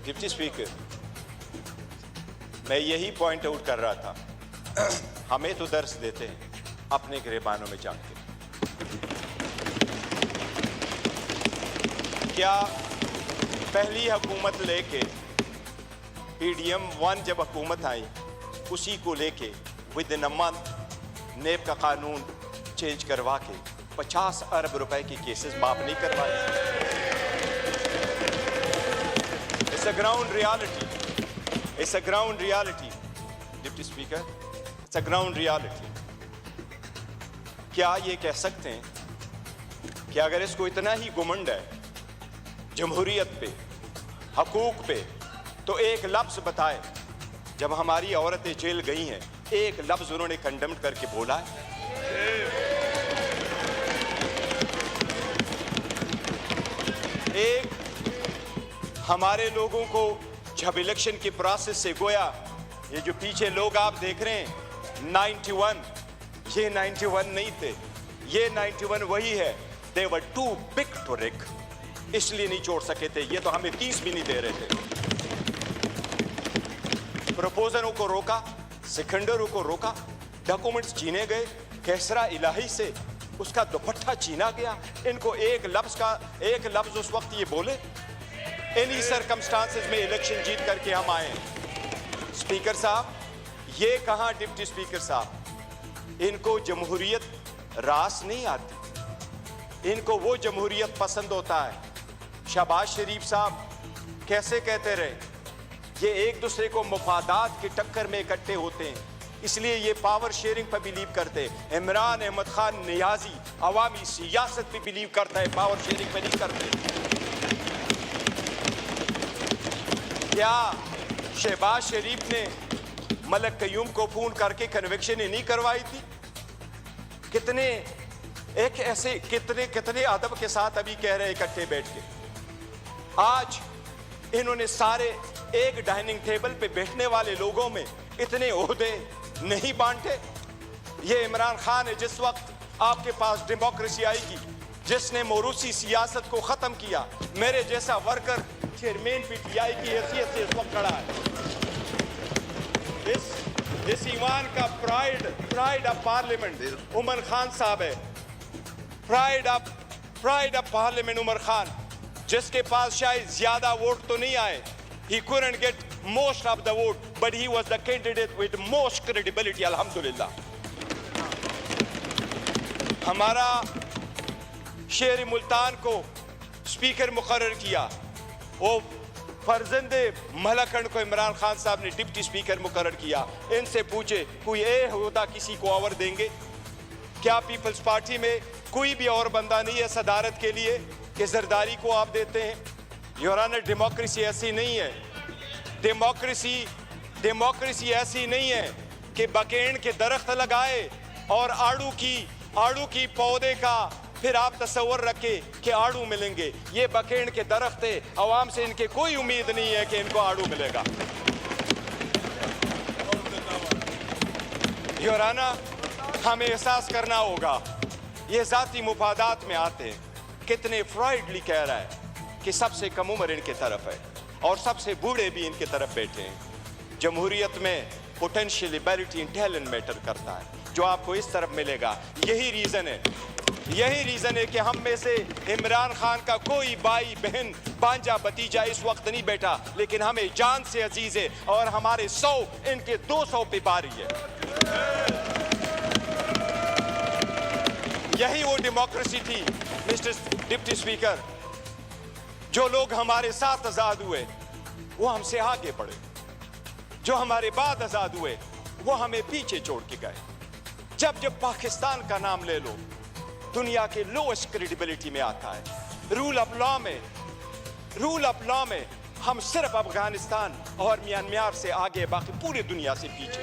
Deputy speaker, मैं यही point out कर रहा था, हमें तो दर्स देते हैं अपने गिरबानों में जाके। क्या पहली हुकूमत लेके PDM 1 जब हुकूमत आई, उसी को लेके विद इन अ मंथ नेब का कानून चेंज करवा के 50 अरब रुपए की केसेस माफ नहीं करवाए? It's a ground reality, it's a ground reality deputy speaker, it's a ground reality. क्या ये कह सकते हैं कि अगर इसको इतना ही घुमंड है जमहूरियत पे, हकूक पे, तो एक लफ्ज बताए जब हमारी औरतें जेल गई हैं, एक लफ्ज उन्होंने कंडेम करके बोला है? एक हमारे लोगों को जब इलेक्शन की प्रोसेस से गोया, ये जो पीछे लोग आप देख रहे हैं 91, ये 91 नहीं थे, ये 91 वही है। दे वर टू बिग टू रिक, इसलिए नहीं छोड़ सके थे। ये तो हमें 30 भी नहीं दे रहे थे। प्रपोजलों को रोका, सिकंदरों को रोका, डॉक्यूमेंट्स छीने गए, कैसरा इलाही से उसका दुपट्टा छीना गया। इनको एक लफ्ज उस वक्त ये बोले, इन्हीं सर्कमस्टांसेस में इलेक्शन जीत करके हम आए। स्पीकर साहब, ये कहां डिप्टी स्पीकर साहब, इनको जमहूरियत रास नहीं आती, इनको वो जमहूरियत पसंद होता है। शहबाज शरीफ साहब कैसे कहते रहे, ये एक दूसरे को मुफादात की टक्कर में इकट्ठे होते हैं, इसलिए ये पावर शेयरिंग पर बिलीव करते हैं। इमरान अहमद खान नियाजी अवामी सियासत पे बिलीव करता है, पावर शेयरिंग पे नहीं करते। क्या शहबाज शरीफ ने मलक कयूम को फोन करके कन्विक्शन ही नहीं करवाई थी? कितने एक ऐसे कितने अदब के साथ अभी कह रहे इकट्ठे बैठ के। आज इन्होंने सारे एक डाइनिंग टेबल पे बैठने वाले लोगों में इतने ओहदे नहीं बांटे। ये इमरान खान है जिस वक्त आपके पास डेमोक्रेसी आएगी, जिसने मोरूसी सियासत को खत्म किया। मेरे जैसा वर्कर चेयरमैन PTI की हैसियत से इस वक्त खड़ा है। इस ईवान का pride of parliament Umar Khan साहब है। Pride of parliament Umar Khan, जिसके पास शायद ज्यादा वोट तो नहीं आए, he couldn't get most of the vote, but he was the candidate with most credibility, alhamdulillah। हमारा शेर मुल्तान को स्पीकर मुकर्रर किया, वो फर्जंदे मलकन को इमरान खान साहब ने डिप्टी स्पीकर मुकर्रर किया। इनसे पूछे कोई होता किसी को और देंगे क्या? पीपल्स पार्टी में कोई भी और बंदा नहीं है सदारत के लिए कि जरदारी को आप देते हैं? योर ऑनर, डेमोक्रेसी ऐसी नहीं है। डेमोक्रेसी ऐसी नहीं है कि बकेन के दरख्त लगाए और आड़ू की पौधे का फिर आप तसव्वुर रखे कि आड़ू मिलेंगे। ये बकेन के दरख्त है, अवाम से इनके कोई उम्मीद नहीं है कि इनको आड़ू मिलेगा। योर ऑनर, हमें एहसास करना होगा ये जाती मुफादात में आते हैं। कितने फ्राइडली कह रहा है कि सबसे कम उम्र इनके तरफ है और सबसे बूढ़े भी इनके तरफ बैठे हैं। जमहूरियत में potential ability in talent matter करता है, जो आपको इस तरफ मिलेगा। यही रीजन है कि हम में से इमरान खान का कोई भाई बहन भांजा भतीजा इस वक्त नहीं बैठा, लेकिन हमें जान से अजीज है और हमारे 100 इनके 200 पे बारी है। यही वो डेमोक्रेसी थी मिस्टर डिप्टी स्पीकर। जो लोग हमारे साथ आजाद हुए वो हमसे आगे बढ़े, जो हमारे बाद आजाद हुए वो हमें पीछे छोड़ के गए। जब पाकिस्तान का नाम ले लो, दुनिया के लोएस्ट क्रेडिबिलिटी में आता है। रूल ऑफ लॉ में हम सिर्फ अफगानिस्तान और म्यांमार से आगे, बाकी पूरी दुनिया से पीछे।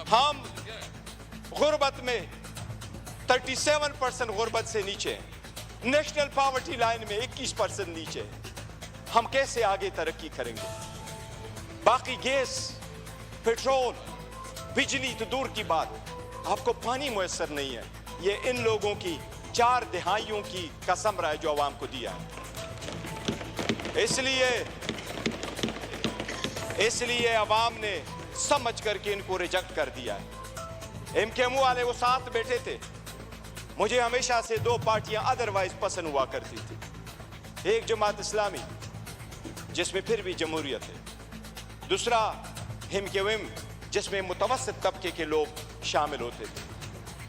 हम गुर्बत में 37% गुर्बत से नीचे, नेशनल पॉवर्टी लाइन में 21% नीचे। हम कैसे आगे तरक्की करेंगे? बाकी गैस, पेट्रोल, बिजली तो दूर की बात, आपको पानी मुयस्सर नहीं है। ये इन लोगों की 4 दहाइयों की कसम रहा है जो आवाम को दिया है। इसलिए अवाम ने समझ करके इनको रिजेक्ट कर दिया है। MKMU वाले वो साथ बैठे थे। मुझे हमेशा से दो पार्टियां अदरवाइज पसंद हुआ करती थी, एक जमात इस्लामी जिसमें फिर भी जमहूरियत है, दूसरा MKM जिसमें मुतवस्सित तबके के लोग शामिल होते थे।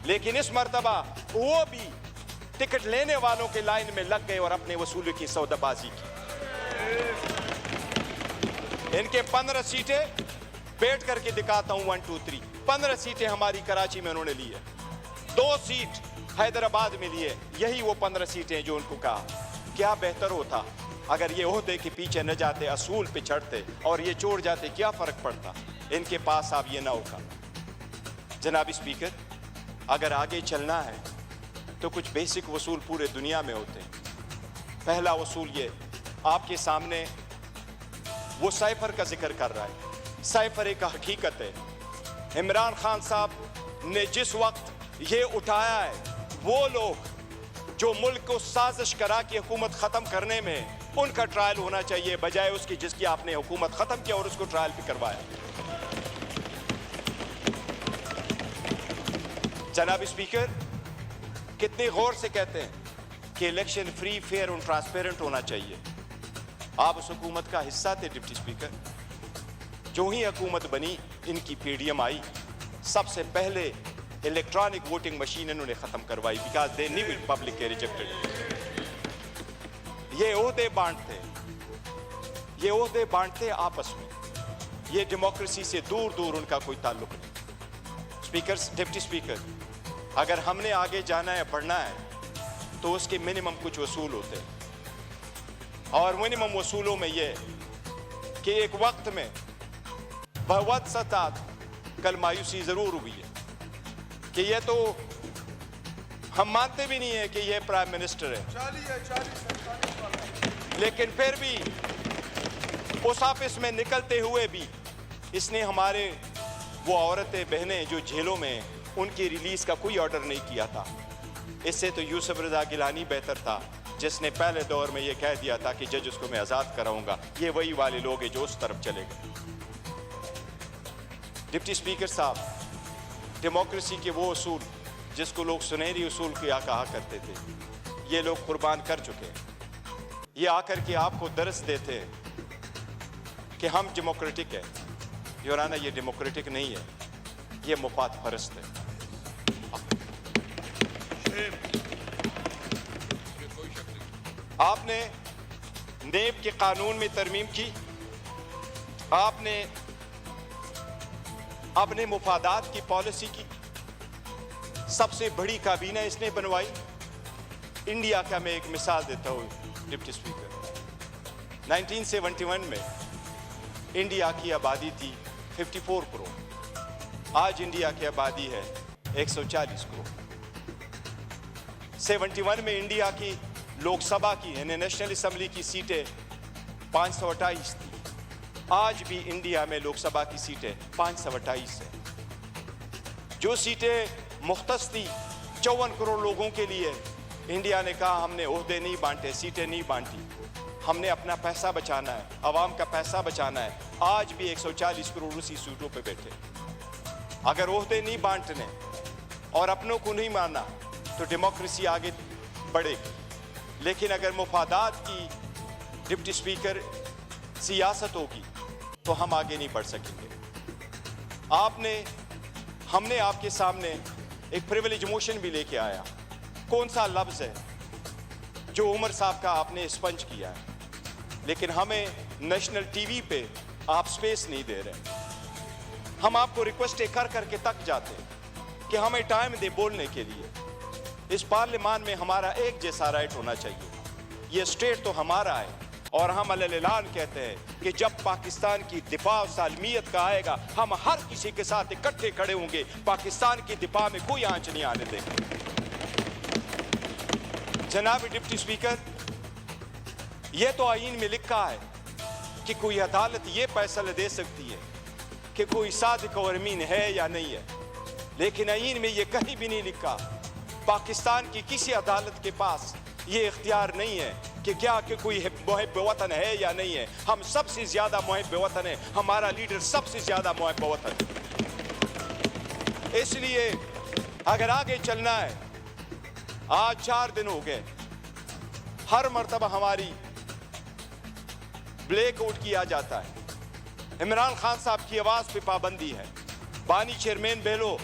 लेकिन इस मर्तबा वो भी टिकट लेने वालों के लाइन में लग गए और अपने वसूली की सौदाबाजी की। इनके 15 सीटें बैठ करके दिखाता हूं, 1 2 3 15 सीटें हमारी कराची में उन्होंने ली है, 2 सीट हैदराबाद में ली है। यही वो 15 सीटें जो उनको कहा क्या बेहतर होता अगर ये ओहदे के पीछे न जाते, असूल पे चढ़ते और ये छोड़ जाते, क्या फर्क पड़ता। इनके पास अब ये ना होगा। जनाब स्पीकर, अगर आगे चलना है तो कुछ बेसिक वसूल पूरे दुनिया में होते हैं। पहला वसूल ये आपके सामने वो साइफर का जिक्र कर रहा है। साइफर एक हकीकत है। इमरान खान साहब ने जिस वक्त ये उठाया है, वो लोग जो मुल्क को साजिश करा कि हुकूमत ख़त्म करने में, उनका ट्रायल होना चाहिए बजाय उसकी जिसकी आपने हुकूमत ख़त्म किया और उसको ट्रायल भी करवाया। जनाब स्पीकर, कितने गौर से कहते हैं कि इलेक्शन फ्री, फेयर और ट्रांसपेरेंट होना चाहिए। आप उस हुकूमत का हिस्सा थे डिप्टी स्पीकर। जो ही हुकूमत बनी, इनकी PDM आई, सबसे पहले इलेक्ट्रॉनिक वोटिंग मशीन इन्होंने खत्म करवाई, because they knew it public के रिजेक्टेड। ये ओहदे बांटते आपस में, ये डेमोक्रेसी से दूर दूर उनका कोई ताल्लुक नहीं। स्पीकर, डिप्टी स्पीकर, अगर हमने आगे जाना है, बढ़ना है, तो उसके मिनिमम कुछ वसूल होते हैं। और मिनिमम वसूलों में ये कि एक वक्त में बहुत सतात, कल मायूसी जरूर हुई है कि ये तो हम मानते भी नहीं है कि ये प्राइम मिनिस्टर है, लेकिन फिर भी उस ऑफिस में निकलते हुए भी इसने हमारे वो औरतें बहनें जो जेलों में, उनकी रिलीज का कोई ऑर्डर नहीं किया था। इससे तो यूसुफ रजा गिलानी बेहतर था, जिसने पहले दौर में ये कह दिया था कि जज उसको मैं आज़ाद कराऊंगा। ये वही वाले लोग हैं जो उस तरफ चले गए। डिप्टी स्पीकर साहब, डेमोक्रेसी के वो उसूल जिसको लोग सुनहरी उसूल क्या कहा करते थे, ये लोग कुर्बान कर चुके हैं। ये आकर के आपको दर्स देते हैं कि हम डेमोक्रेटिक है। योराना, ये डेमोक्रेटिक नहीं है, ये मुफाद परस्त है। आपने नेब के कानून में तरमीम की, आपने अपने मुफादात की पॉलिसी की, सबसे बड़ी काबीना इसने बनवाई। इंडिया का मैं एक मिसाल देता हूँ डिप्टी स्पीकर, 1971 में इंडिया की आबादी थी 54 करोड़, आज इंडिया की आबादी है 140 करोड़। 71 में इंडिया की लोकसभा की यानी नेशनल असेंबली की सीटें 528 थी, आज भी इंडिया में लोकसभा की सीटें 528 है। जो सीटें मुख्तस थी 54 करोड़ लोगों के लिए, इंडिया ने कहा हमने ओहदे नहीं बांटे, सीटें नहीं बांटी, हमने अपना पैसा बचाना है, आवाम का पैसा बचाना है। आज भी 140 करोड़ उसी सीटों पे बैठे। अगर ओहदे नहीं बांटने और अपनों को नहीं मानना तो डेमोक्रेसी आगे बढ़ेगी, लेकिन अगर मुफादात की डिप्टी स्पीकर सियासत होगी तो हम आगे नहीं बढ़ सकेंगे। हमने आपके सामने एक प्रिविलेज मोशन भी लेके आया। कौन सा लफ्ज़ है जो उमर साहब का आपने स्पंज किया है, लेकिन हमें नेशनल टीवी पे आप स्पेस नहीं दे रहे। हम आपको रिक्वेस्ट कर करके तक जाते हैं कि हमें टाइम दे बोलने के लिए। इस पार्लियामान में हमारा एक जैसा राइट होना चाहिए। ये स्टेट तो हमारा है और हम अलग-ऐलान कहते हैं कि जब पाकिस्तान की दिफा सालमियत का आएगा, हम हर किसी के साथ इकट्ठे खड़े होंगे। पाकिस्तान की दिफा में कोई आंच नहीं आने देंगे। जनाब डिप्टी स्पीकर, यह तो आईन में लिखा है कि कोई अदालत ये फैसला दे सकती है कि कोई सादिक और अमीन है या नहीं है, लेकिन आईन में ये कहीं भी नहीं लिखा पाकिस्तान की किसी अदालत के पास ये इख्तियार नहीं है कि क्या कि कोई मुहिब वतन है या नहीं है। हम सबसे ज्यादा मुहिब वतन है, हमारा लीडर सबसे ज्यादा मुहिब वतन है। इसलिए अगर आगे चलना है, आज 4 दिन हो गए, हर मर्तबा हमारी ब्लैक आउट किया जाता है। इमरान खान साहब की आवाज पे पाबंदी है। बानी चेयरमैन बेलो,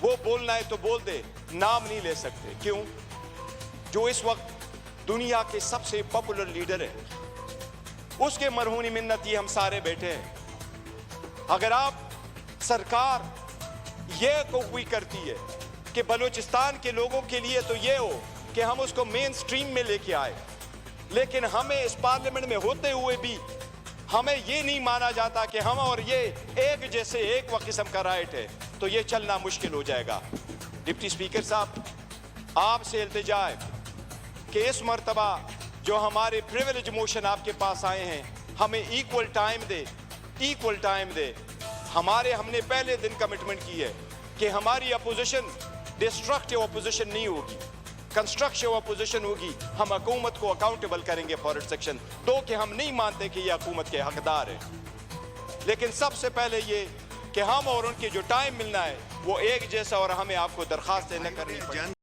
वो बोलना है तो बोल दे, नाम नहीं ले सकते। क्यों? जो इस वक्त दुनिया के सबसे पॉपुलर लीडर है, उसके मरहूनी मिन्नती हम सारे बैठे हैं। अगर आप सरकार ये कोई करती है कि बलूचिस्तान के लोगों के लिए तो ये हो कि हम उसको मेन स्ट्रीम में लेके आए, लेकिन हमें इस पार्लियामेंट में होते हुए भी हमें ये नहीं माना जाता कि हम और ये एक जैसे एक किस्म का राइट है, तो ये चलना मुश्किल हो जाएगा। डिप्टी स्पीकर साहब, आपसे इल्तिजा है कि इस मर्तबा जो हमारे प्रिविलेज मोशन आपके पास आए हैं, हमें इक्वल टाइम दे। हमने पहले दिन कमिटमेंट की है कि हमारी अपोजिशन डिस्ट्रक्टिव अपोजिशन नहीं होगी, कंस्ट्रक्टिव अपोजिशन होगी। हम हुकूमत को अकाउंटेबल करेंगे फॉर सेक्शन 2 कि हम नहीं मानते कि ये हुकूमत के हकदार है। लेकिन सबसे पहले ये कि हम और उनके जो टाइम मिलना है वो एक जैसा, और हमें आपको दरखास्त न करनी पड़े।